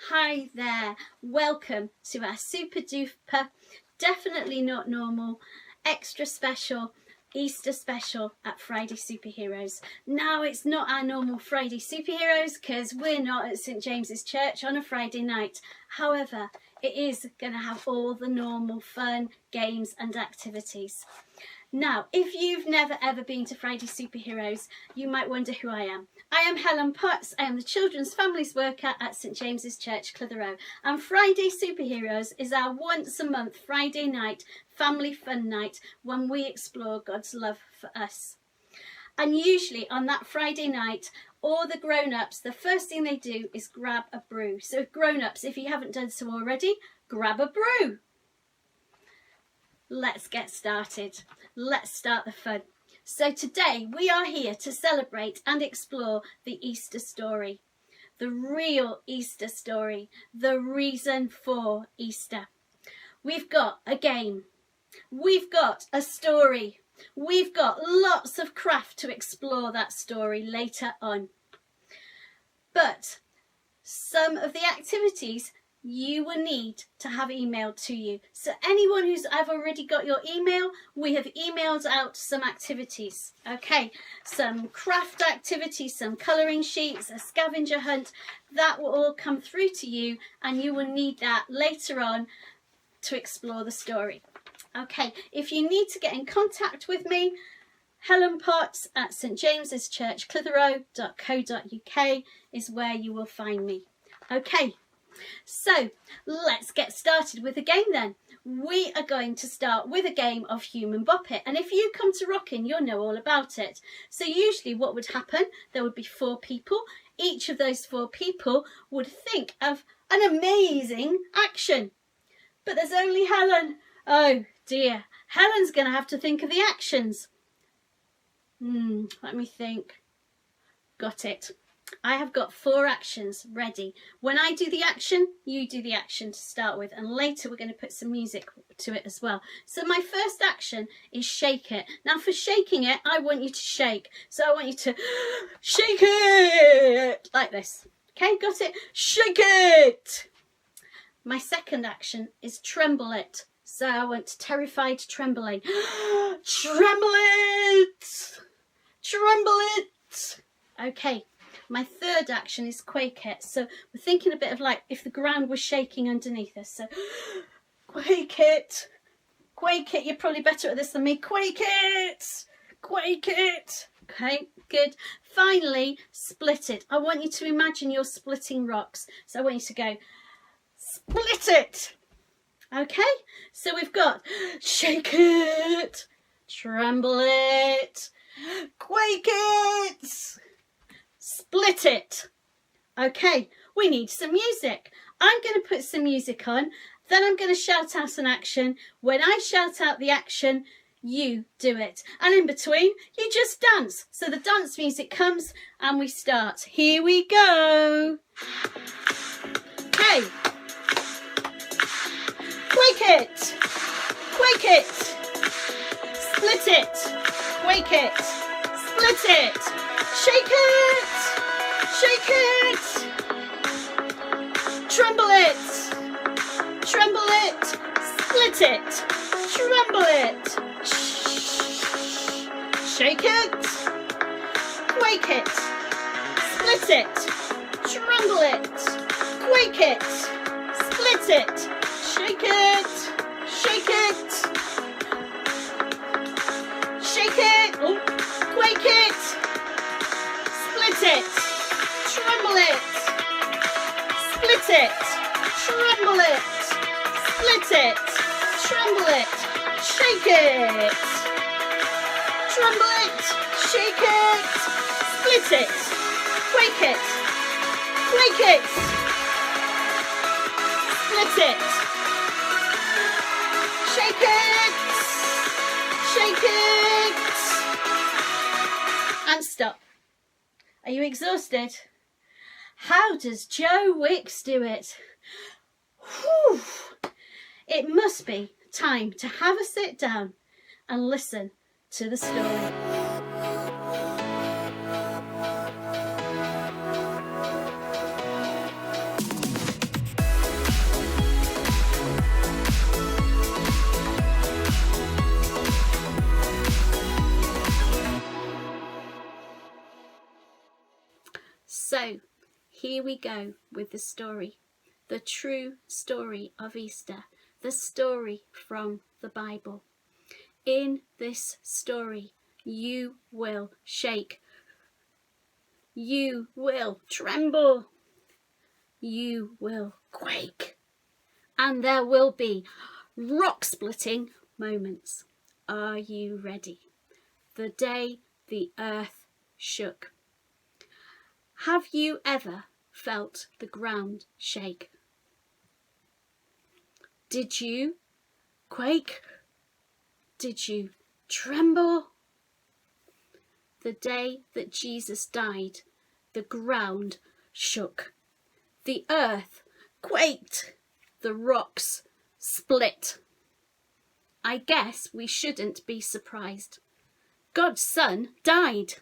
Hi there, welcome to our super duper, definitely not normal, extra special Easter special at Friday Superheroes. Now it's not our normal Friday Superheroes because we're not at St James's Church on a Friday night. However, it is going to have all the normal fun, games and activities. Now, if you've never ever been to Friday Superheroes, you might wonder who I am. I am Helen Potts. I am the Children's Families Worker at St James's Church, Clitheroe. And Friday Superheroes is our once a month Friday night family fun night when we explore God's love for us. And usually on that Friday night, all the grown-ups, the first thing they do is grab a brew. So grown-ups, if you haven't done so already, grab a brew. Let's get started. Let's start the fun. So today we are here to celebrate and explore the Easter story. The real Easter story. The reason for Easter. We've got a game. We've got a story. We've got lots of craft to explore that story later on. But some of the activities you will need to have emailed to you. So anyone who's I've already got your email, we have emailed out some activities. Okay, some craft activities, some colouring sheets, a scavenger hunt, that will all come through to you and you will need that later on to explore the story. Okay, if you need to get in contact with me, Helen Potts at St James's Church Clitheroe.co.uk is where you will find me. Okay. So let's get started with the game then. We are going to start with a game of Human Bop It, and if you come to Rockin you'll know all about it. So usually what would happen, there would be 4 people. Each of those 4 people would think of an amazing action, but there's only Helen. Oh dear, Helen's going to have to think of the actions. Let me think. Got it. I have got 4 actions ready. When I do the action, you do the action to start with, and later we're going to put some music to it as well. So my first action is shake it. Now for shaking it, I want you to shake. So I want you to shake it like this. Okay, got it? Shake it! My second action is tremble it. So I want terrified trembling. Tremble it! Tremble it! Okay. My third action is quake it. So we're thinking a bit of like if the ground was shaking underneath us. So quake it. Quake it. You're probably better at this than me. Quake it. Quake it. Okay, good. Finally, split it. I want you to imagine you're splitting rocks. So I want you to go split it. Okay, so we've got shake it, tremble it, quake it, split it. Okay, we need some music. I'm going to put some music on, then I'm going to shout out an action. When I shout out the action, you do it. And in between, you just dance. So the dance music comes and we start. Here we go. Okay. Quake it. Quake it. Split it. Quake it. Split it. Shake it. Shake it. Tremble it. Tremble it. Split it. Tremble it. Shake it. Quake it. Split it. Tremble it. Quake it. Split it. Shake it. Shake it. Shake it. Oh. Quake it. Split it. Tremble it. Split it. Tremble it. Split it. Tremble it. Shake it. Tremble it. Shake it. Split it. Quake it. Quake it. Split it. Shake it. Shake it. And stop. Are you exhausted? How does Joe Wicks do it? Whew. It must be time to have a sit down and listen to the story. So here we go with the story, the true story of Easter, the story from the Bible. In this story, you will shake, you will tremble, you will quake, and there will be rock-splitting moments. Are you ready? The day the earth shook. Have you ever felt the ground shake? Did you quake? Did you tremble? The day that Jesus died, the ground shook. The earth quaked. The rocks split. I guess we shouldn't be surprised. God's Son died.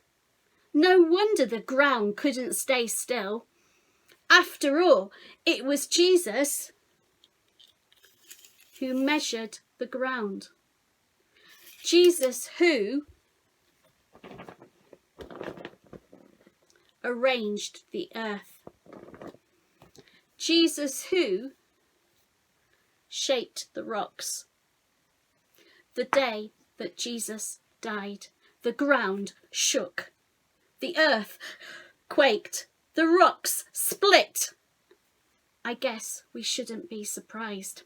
No wonder the ground couldn't stay still. After all, it was Jesus who measured the ground. Jesus who arranged the earth. Jesus who shaped the rocks. The day that Jesus died, the ground shook. The earth quaked. The rocks split. I guess we shouldn't be surprised.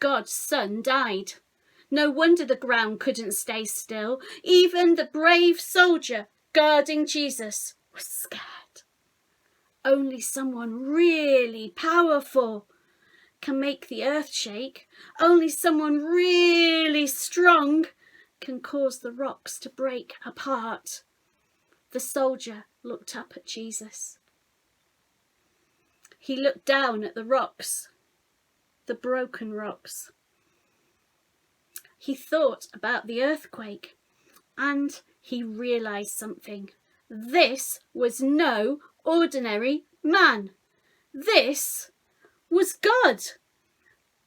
God's Son died. No wonder the ground couldn't stay still. Even the brave soldier guarding Jesus was scared. Only someone really powerful can make the earth shake. Only someone really strong can cause the rocks to break apart. The soldier looked up at Jesus. He looked down at the rocks, the broken rocks. He thought about the earthquake and he realised something. This was no ordinary man. This was God,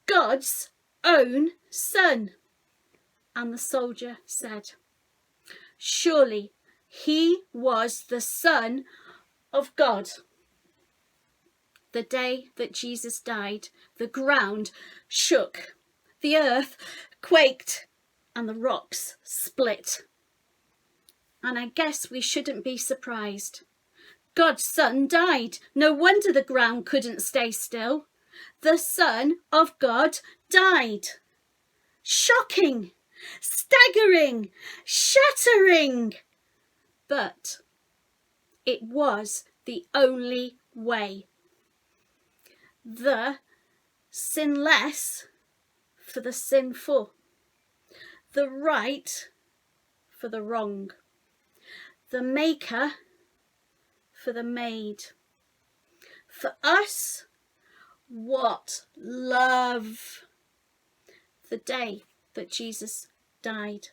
God's own Son. And the soldier said, surely he was the Son of God. The day that Jesus died, the ground shook, the earth quaked, and the rocks split. And I guess we shouldn't be surprised. God's Son died. No wonder the ground couldn't stay still. The Son of God died. Shocking, staggering, shattering. But it was the only way. The sinless for the sinful. The right for the wrong. The maker for the made. For us, what love. The day that Jesus died,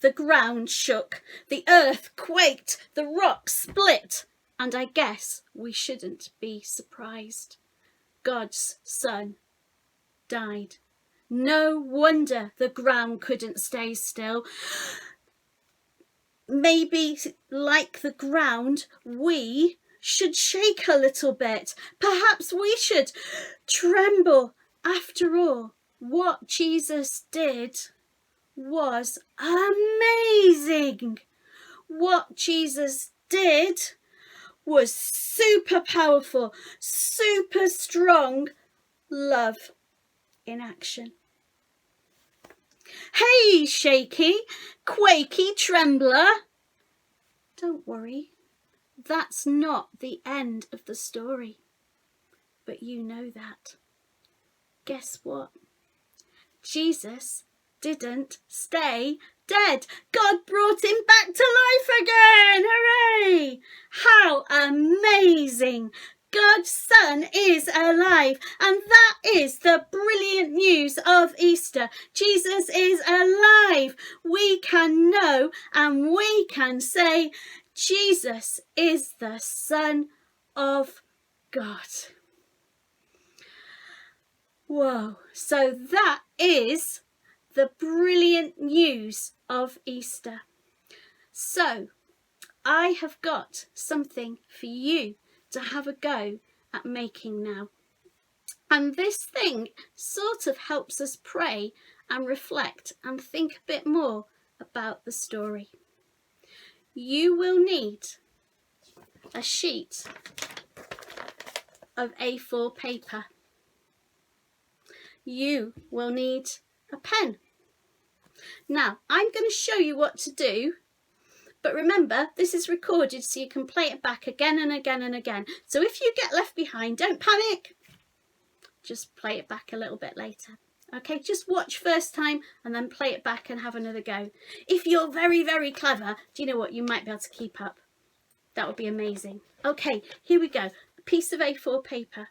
the ground shook, the earth quaked, the rocks split, and I guess we shouldn't be surprised. God's Son died. No wonder the ground couldn't stay still. Maybe, like the ground, we should shake a little bit. Perhaps we should tremble. After all, what Jesus did was amazing. What Jesus did was super powerful, super strong love in action. Hey, shaky, quaky trembler. Don't worry, that's not the end of the story. But you know that. Guess what? Jesus didn't stay dead. God brought him back to life again. Hooray! How amazing! God's Son is alive, and that is the brilliant news of Easter. Jesus is alive. We can know and we can say Jesus is the Son of God. Whoa, so that is the brilliant news of Easter. So I have got something for you to have a go at making now. And this thing sort of helps us pray and reflect and think a bit more about the story. You will need a sheet of A4 paper. You will need a pen. Now, I'm going to show you what to do, but remember, this is recorded so you can play it back again and again and again. So if you get left behind, don't panic. Just play it back a little bit later. Okay, just watch first time and then play it back and have another go. If you're very, very clever, do you know what? You might be able to keep up. That would be amazing. Okay, here we go. A piece of A4 paper.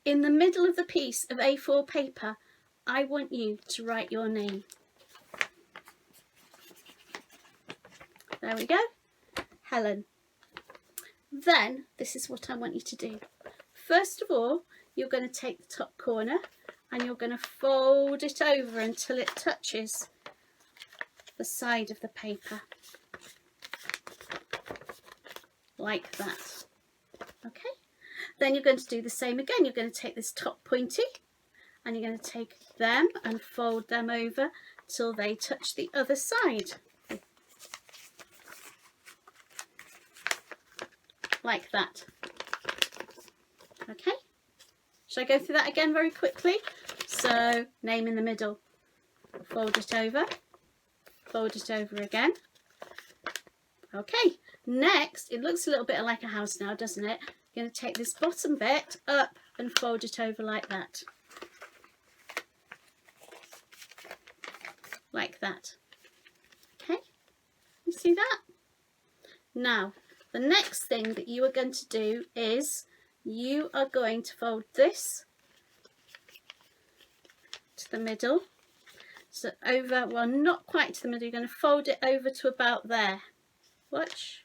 In the middle of the piece of A4 paper, I want you to write your name. There we go. Helen. Then, this is what I want you to do. First of all, you're going to take the top corner and you're going to fold it over until it touches the side of the paper. Like that. Okay? Then you're going to do the same again. You're going to take this top pointy and you're going to take them and fold them over till they touch the other side. Like that. Okay? Shall I go through that again very quickly? So, name in the middle. Fold it over again. Okay, next, it looks a little bit like a house now, doesn't it? You're going to take this bottom bit up and fold it over like that. Like that. Okay, you see that? Now, the next thing that you are going to do is you are going to fold this to the middle. So over, well, not quite to the middle, you're going to fold it over to about there. Watch.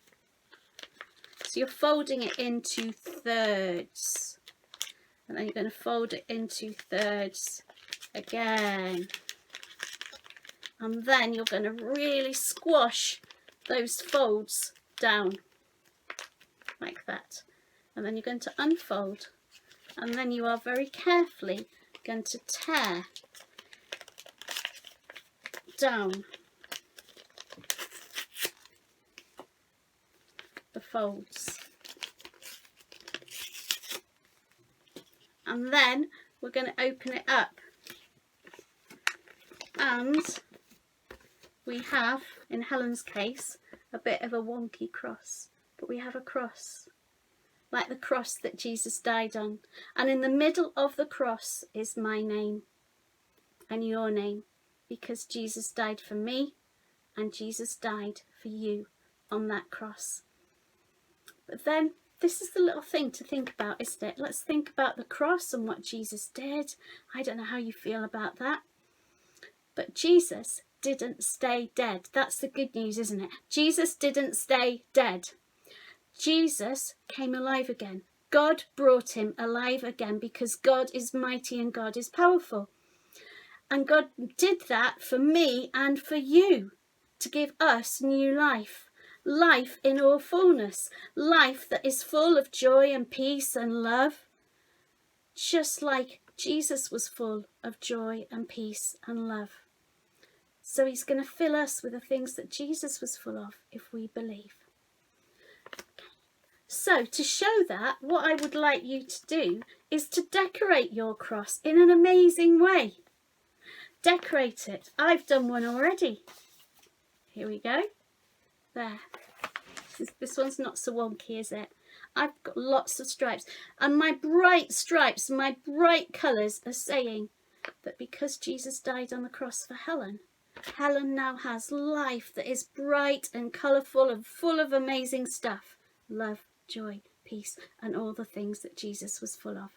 So you're folding it into thirds. And then you're going to fold it into thirds again. And then you're going to really squash those folds down. Like that. And then you're going to unfold. And then you are very carefully going to tear down the folds. And then we're going to open it up. And we have, in Helen's case, a bit of a wonky cross. But we have a cross, like the cross that Jesus died on. And in the middle of the cross is my name and your name, because Jesus died for me and Jesus died for you on that cross. But then this is the little thing to think about, isn't it? Let's think about the cross and what Jesus did. I don't know how you feel about that. But Jesus didn't stay dead. That's the good news, isn't it? Jesus didn't stay dead. Jesus came alive again. God brought him alive again because God is mighty and God is powerful. And God did that for me and for you, to give us new life. Life in all fullness. Life that is full of joy and peace and love. Just like Jesus was full of joy and peace and love. So he's going to fill us with the things that Jesus was full of if we believe. So to show that, what I would like you to do is to decorate your cross in an amazing way. Decorate it. I've done one already. Here we go. There. This one's not so wonky, is it? I've got lots of stripes. And my bright stripes, my bright colours are saying that because Jesus died on the cross for Helen, Helen now has life that is bright and colourful and full of amazing stuff. Love, joy, peace, and all the things that Jesus was full of.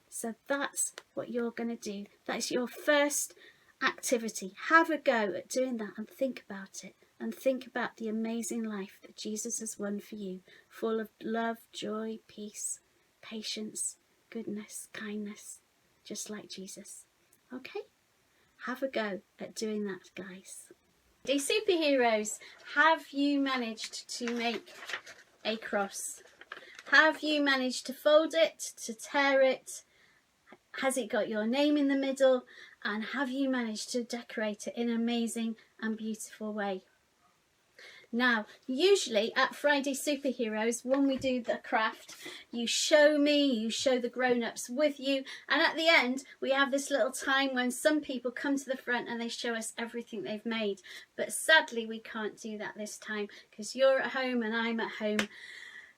So that's what you're going to do. That's your first activity. Have a go at doing that and think about it. And think about the amazing life that Jesus has won for you. Full of love, joy, peace, patience, goodness, kindness. Just like Jesus. Okay? Have a go at doing that, guys. Hey superheroes, have you managed to make a cross? Have you managed to fold it, to tear it? Has it got your name in the middle? And have you managed to decorate it in an amazing and beautiful way? Now, usually at Friday Superheroes, when we do the craft, you show me, you show the grown-ups with you, and at the end we have this little time when some people come to the front and they show us everything they've made. But sadly we can't do that this time because you're at home and I'm at home.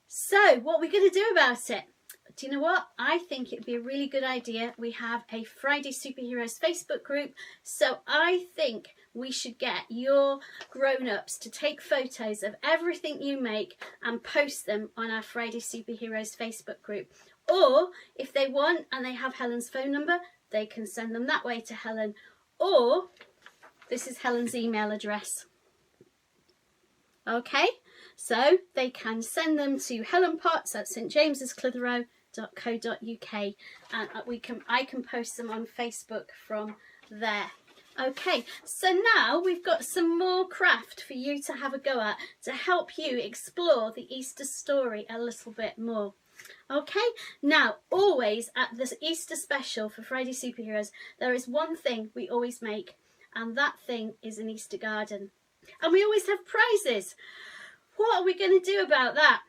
So what are we going to do about it? Do you know what? I think it'd be a really good idea. We have a Friday Superheroes Facebook group, so I think we should get your grown-ups to take photos of everything you make and post them on our Friday Superheroes Facebook group. Or if they want and they have Helen's phone number, they can send them that way to Helen. Or this is Helen's email address. Okay, so they can send them to helenpotts@stjamesclitheroe.co.uk and I can post them on Facebook from there. Okay, so now we've got some more craft for you to have a go at to help you explore the Easter story a little bit more. Okay, now always at this Easter special for Friday Superheroes, there is one thing we always make, and that thing is an Easter garden. And we always have prizes. What are we going to do about that?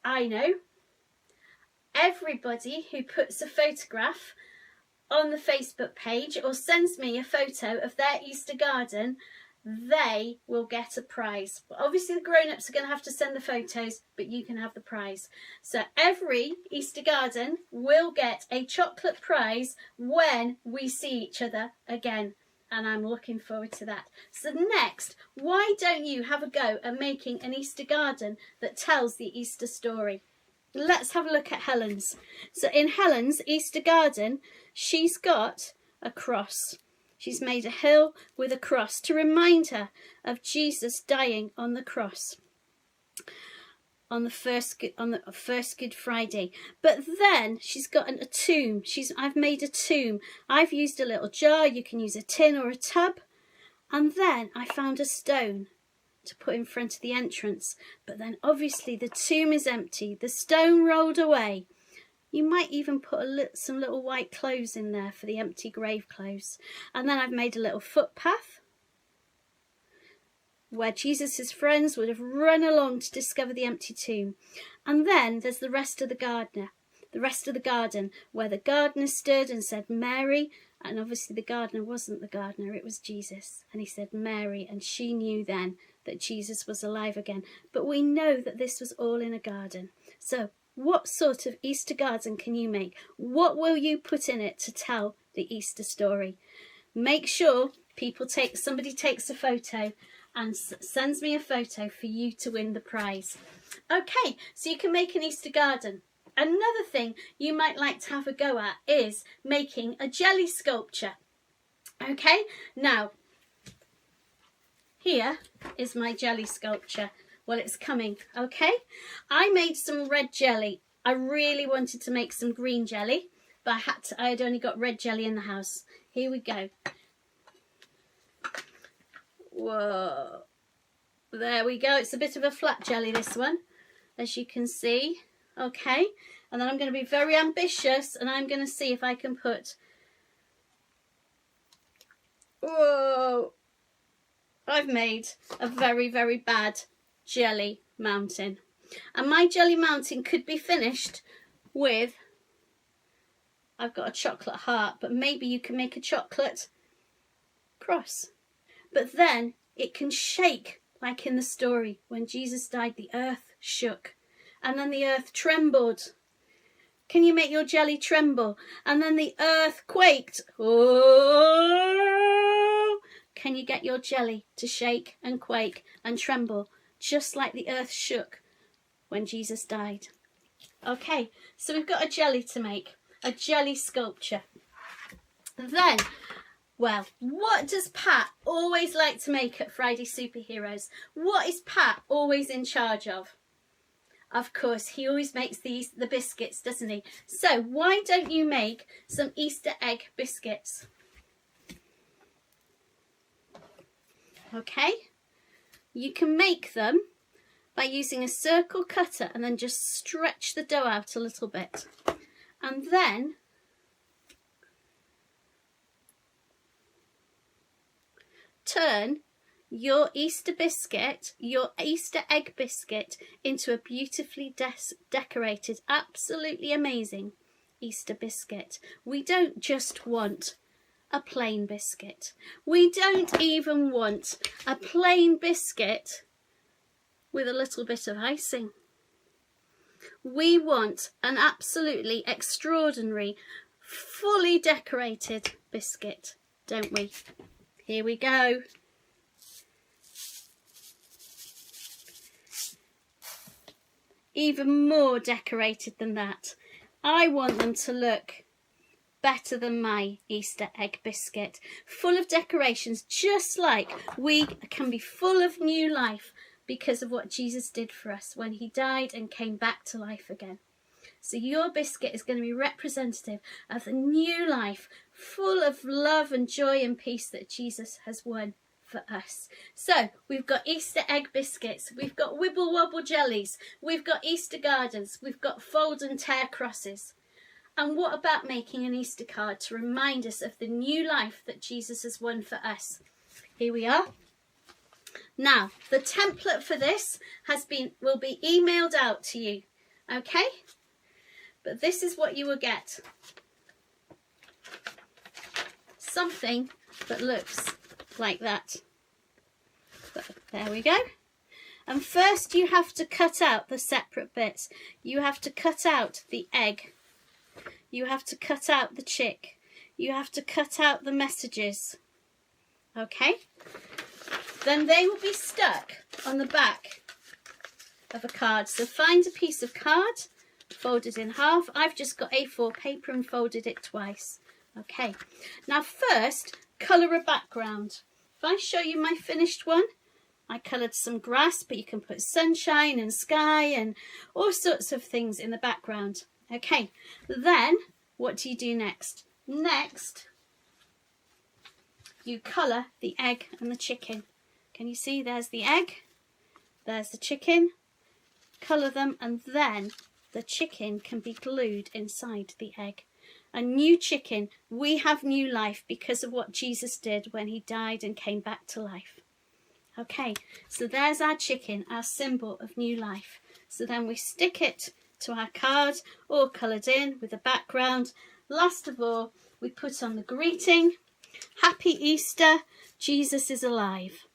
I know. Everybody who puts a photograph on the Facebook page or sends me a photo of their Easter garden, they will get a prize. But obviously the grown-ups are going to have to send the photos, but you can have the prize. So every Easter garden will get a chocolate prize when we see each other again. And I'm looking forward to that. So next, why don't you have a go at making an Easter garden that tells the Easter story? Let's have a look at Helen's. So in Helen's Easter garden, she's got a cross. She's made a hill with a cross to remind her of Jesus dying on the cross on the first Good Friday. But then she's got a tomb. I've made a tomb. I've used a little jar. You can use a tin or a tub. And then I found a stone to put in front of the entrance. But then obviously the tomb is empty. The stone rolled away. You might even put some little white clothes in there for the empty grave clothes. And then I've made a little footpath where Jesus' friends would have run along to discover the empty tomb. And then there's the rest of the garden, where the gardener stood and said, Mary. And obviously the gardener wasn't the gardener, it was Jesus. And he said, Mary. And she knew then that Jesus was alive again. But we know that this was all in a garden. So what sort of Easter garden can you make? What will you put in it to tell the Easter story? Make sure somebody takes a photo and sends me a photo for you to win the prize. Okay, so you can make an Easter garden. Another thing you might like to have a go at is making a jelly sculpture. Okay, now here is my jelly sculpture. Well, it's coming, okay? I made some red jelly. I really wanted to make some green jelly, but I had only got red jelly in the house. Here we go. Whoa. There we go. It's a bit of a flat jelly, this one, as you can see. Okay. And then I'm going to be very ambitious and I'm going to see if I can put... Whoa. I've made a very, very bad jelly mountain. And my jelly mountain could be finished with... I've got a chocolate heart, but maybe you can make a chocolate cross. But then it can shake, like in the story. When Jesus died, the earth shook. And then the earth trembled. Can you make your jelly tremble? And then the earth quaked. Oh! Can you get your jelly to shake and quake and tremble, just like the earth shook when Jesus died? Okay, so we've got a jelly to make. A jelly sculpture. Then... well, what does Pat always like to make at Friday Superheroes? What is Pat always in charge of? Of course, he always makes the biscuits, doesn't he? So why don't you make some Easter egg biscuits? Okay, you can make them by using a circle cutter and then just stretch the dough out a little bit, and then turn your Easter biscuit, your Easter egg biscuit, into a beautifully decorated, absolutely amazing Easter biscuit. We don't just want a plain biscuit. We don't even want a plain biscuit with a little bit of icing. We want an absolutely extraordinary, fully decorated biscuit, don't we? Here we go. Even more decorated than that. I want them to look better than my Easter egg biscuit, full of decorations, just like we can be full of new life because of what Jesus did for us when he died and came back to life again. So your biscuit is going to be representative of the new life, full of love and joy and peace that Jesus has won for us. So we've got Easter egg biscuits, we've got Wibble Wobble jellies, we've got Easter gardens, we've got fold and tear crosses. And what about making an Easter card to remind us of the new life that Jesus has won for us? Here we are. Now, the template for this will be emailed out to you, okay? But this is what you will get. Something that looks like that. There we go. And first you have to cut out the separate bits. You have to cut out the egg. You have to cut out the chick. You have to cut out the messages. Okay? Then they will be stuck on the back of a card. So find a piece of card, fold it in half. I've just got A4 paper and folded it twice. Okay. Now first, colour a background. If I show you my finished one, I coloured some grass, but you can put sunshine and sky and all sorts of things in the background. Okay, then what do you do next? Next, you colour the egg and the chicken. Can you see? There's the egg, there's the chicken. Colour them, and then the chicken can be glued inside the egg. A new chicken. We have new life because of what Jesus did when he died and came back to life. Okay, so there's our chicken, our symbol of new life. So then we stick it to our card, all coloured in with a background. Last of all, we put on the greeting, Happy Easter, Jesus is alive.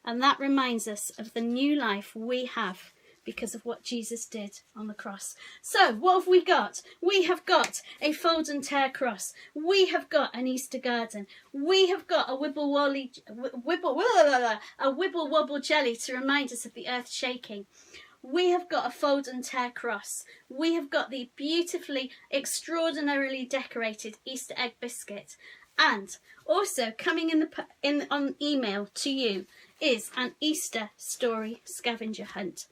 And that reminds us of the new life we have because of what Jesus did on the cross. So what have we got? We have got a fold and tear cross. We have got an Easter garden. We have got a Wibble Wobble jelly to remind us of the earth shaking. We have got a fold and tear cross. We have got the beautifully, extraordinarily decorated Easter egg biscuit. And also coming on email to you is an Easter story scavenger hunt.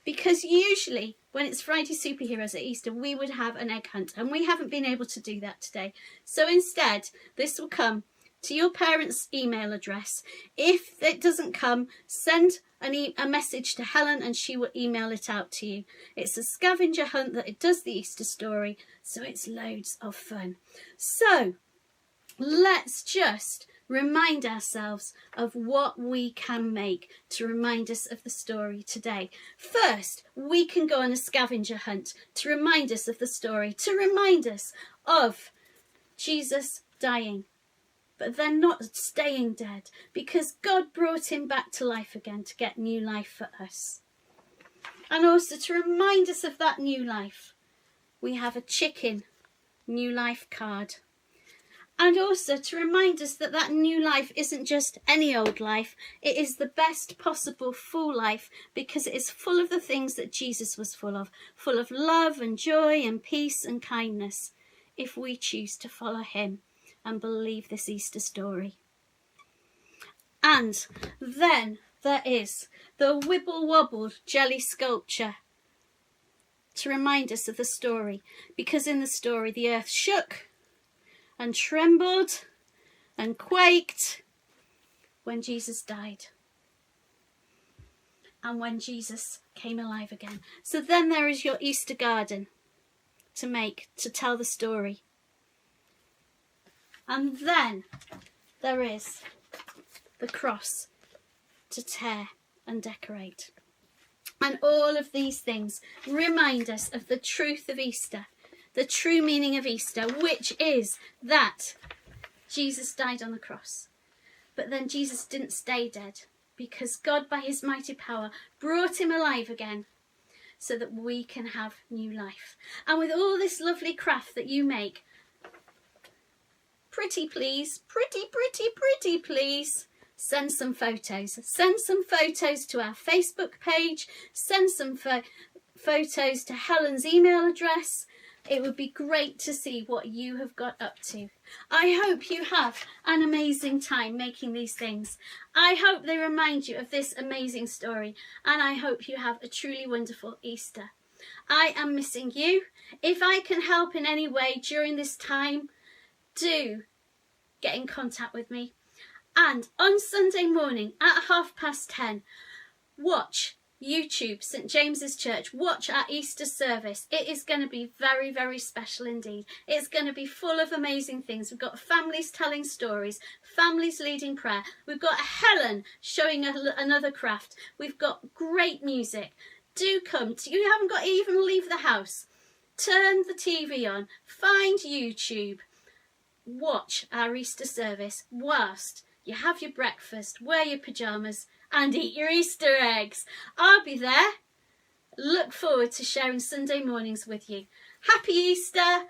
Because usually when it's Friday Superheroes at Easter, we would have an egg hunt, and we haven't been able to do that today. So instead, this will come to your parents' email address. If it doesn't come, send a message to Helen and she will email it out to you. It's a scavenger hunt that it does the Easter story, so it's loads of fun. So let's just remind ourselves of what we can make to remind us of the story today. First, we can go on a scavenger hunt to remind us of the story, to remind us of Jesus dying, but then not staying dead, because God brought him back to life again to get new life for us. And also to remind us of that new life, we have a chicken new life card. And also to remind us that that new life isn't just any old life. It is the best possible full life because it is full of the things that Jesus was full of love and joy and peace and kindness, if we choose to follow him and believe this Easter story. And then there is the Wibble Wobble jelly sculpture to remind us of the story, because in the story the earth shook and trembled and quaked when Jesus died and when Jesus came alive again. So then there is your Easter garden to tell the story. And then there is the cross to tear and decorate. And all of these things remind us of the truth of Easter, the true meaning of Easter, which is that Jesus died on the cross. But then Jesus didn't stay dead, because God, by his mighty power, brought him alive again so that we can have new life. And with all this lovely craft that you make, pretty please, pretty please, send some photos. Send some photos to our Facebook page. Send some photos to Helen's email address. It would be great to see what you have got up to. I hope you have an amazing time making these things. I hope they remind you of this amazing story, and I hope you have a truly wonderful Easter. I am missing you. If I can help in any way during this time, do get in contact with me. And on Sunday morning at 10:30, watch YouTube, St James's Church. Watch our Easter service. It is going to be very, very special indeed. It's going to be full of amazing things. We've got families telling stories, families leading prayer. We've got Helen showing another craft. We've got great music. Do come. You haven't got to even leave the house. Turn the TV on. Find YouTube. Watch our Easter service whilst you have your breakfast, wear your pyjamas, and eat your Easter eggs. I'll be there. Look forward to sharing Sunday mornings with you. Happy Easter.